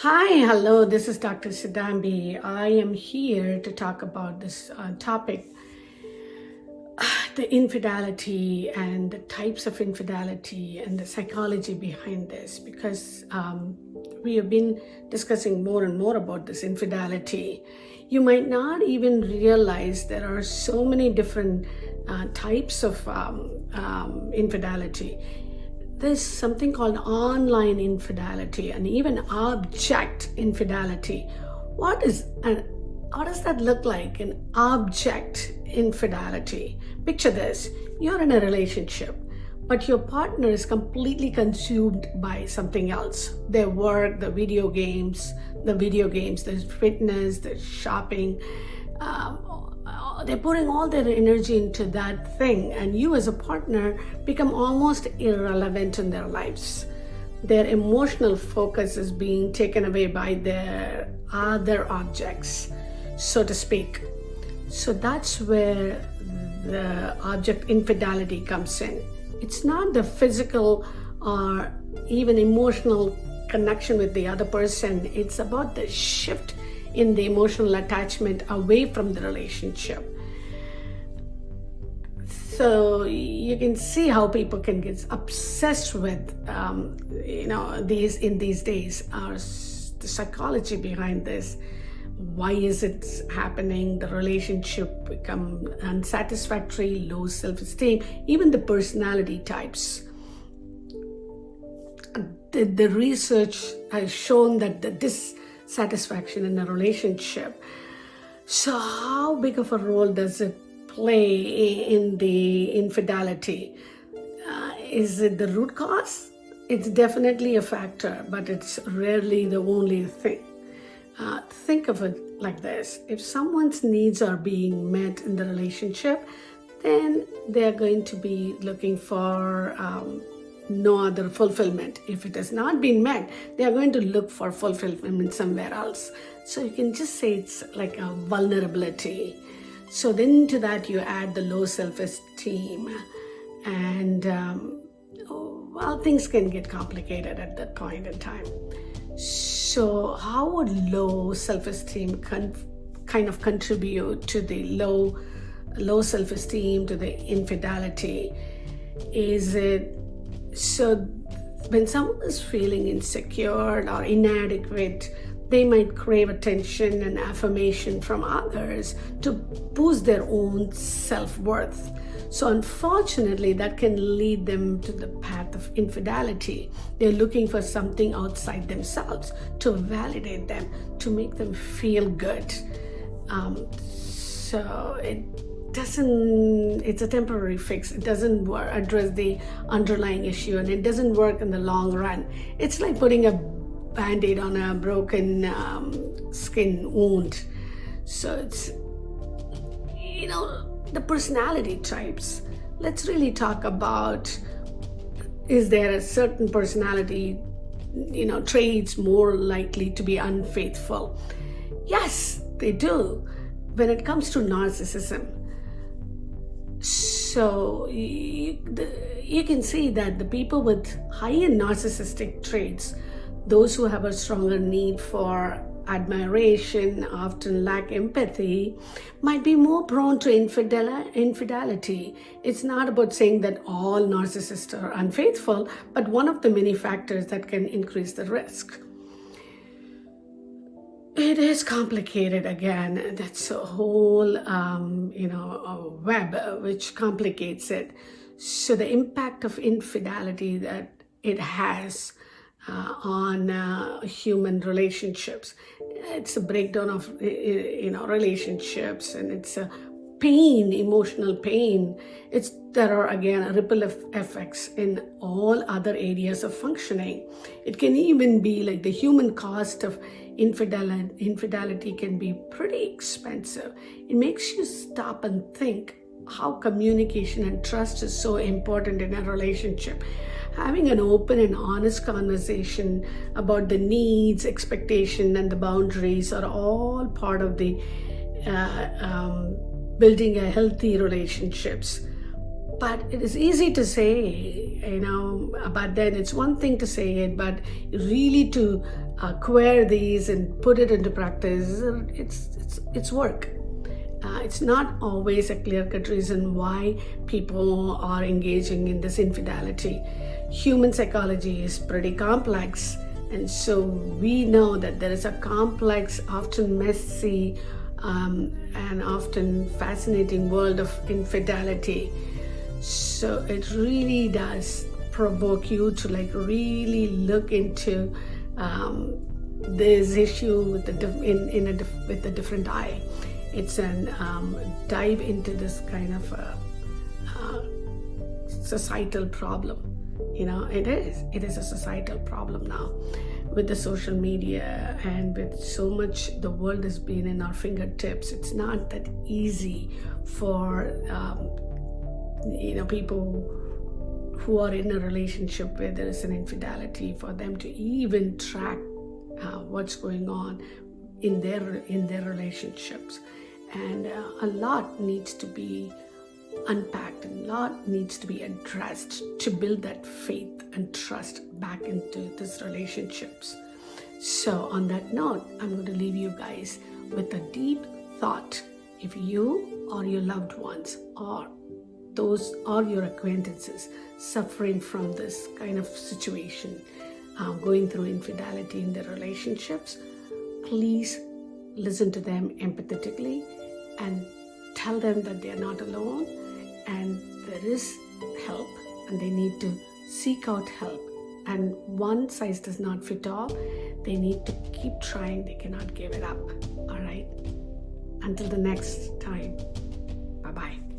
Hi, hello, this is Dr. Cidambi. I am here to talk about this topic, the infidelity and the types of infidelity and the psychology behind this, because we have been discussing more and more about this infidelity. You might not even realize there are so many different types of infidelity. There's something called online infidelity and even object infidelity. What does that look like, an object infidelity? Picture this: you're in a relationship, but your partner is completely consumed by something else. Their work, the video games, the fitness, the shopping. They're putting all their energy into that thing, and you as a partner become almost irrelevant in their lives. Their emotional focus is being taken away by their other objects, so to speak. So that's where the object infidelity comes in. It's not the physical or even emotional connection with the other person. It's about the shift in the emotional attachment away from the relationship. So you can see how people can get obsessed with, these days. The psychology behind this. Why is it happening? The relationship become unsatisfactory, low self-esteem, even the personality types. The research has shown that the dissatisfaction in a relationship. So how big of a role does it play in the infidelity? Is it the root cause? It's definitely a factor, but it's rarely the only thing. Think of it like this: if someone's needs are being met in the relationship, then they're going to be looking for no other fulfillment. If it has not been met, they are going to look for fulfillment somewhere else. So you can just say it's like a vulnerability. So then to that you add the low self-esteem, and things can get complicated at that point in time. So how would low self-esteem kind of contribute to the low self-esteem, to the infidelity? Is it so when someone is feeling insecure or inadequate, they might crave attention and affirmation from others to boost their own self-worth. So unfortunately, that can lead them to the path of infidelity. They're looking for something outside themselves to validate them, to make them feel good. So it's a temporary fix. It doesn't address the underlying issue, and it doesn't work in the long run. It's like putting a Band-Aid on a broken skin wound. So it's, the personality types. Let's really talk about, is there a certain personality, traits more likely to be unfaithful? Yes, they do. When it comes to narcissism, so you can see that the people with higher narcissistic traits, those who have a stronger need for admiration, often lack empathy, might be more prone to infidelity. It's not about saying that all narcissists are unfaithful, but one of the many factors that can increase the risk. It is complicated again. That's a whole, a web which complicates it. So the impact of infidelity that it has on human relationships. It's a breakdown of relationships, and it's a pain, emotional pain. There are again ripple effects in all other areas of functioning. It can even be like the human cost of infidelity can be pretty expensive. It makes you stop and think how communication and trust is so important in a relationship. Having an open and honest conversation about the needs, expectation, and the boundaries are all part of the building a healthy relationships. But it is easy to say, but then it's one thing to say it, but really to acquire these and put it into practice, it's work. It's not always a clear-cut reason why people are engaging in this infidelity. Human psychology is pretty complex, and so we know that there is a complex, often messy, and often fascinating world of infidelity. So it really does provoke you to really look into this issue with a different eye. It's an dive into this kind of societal problem. It is a societal problem now, with the social media and with so much the world has been in our fingertips. It's not that easy for people who are in a relationship where there is an infidelity, for them to even track what's going on in their relationships. And a lot needs to be unpacked, and a lot needs to be addressed to build that faith and trust back into these relationships. So on that note, I'm going to leave you guys with a deep thought. If you or your loved ones or those or your acquaintances suffering from this kind of situation, going through infidelity in their relationships, please listen to them empathetically and tell them that they are not alone, and there is help, and they need to seek out help. And one size does not fit all. They need to keep trying. They cannot give it up. All right. Until the next time. Bye-bye.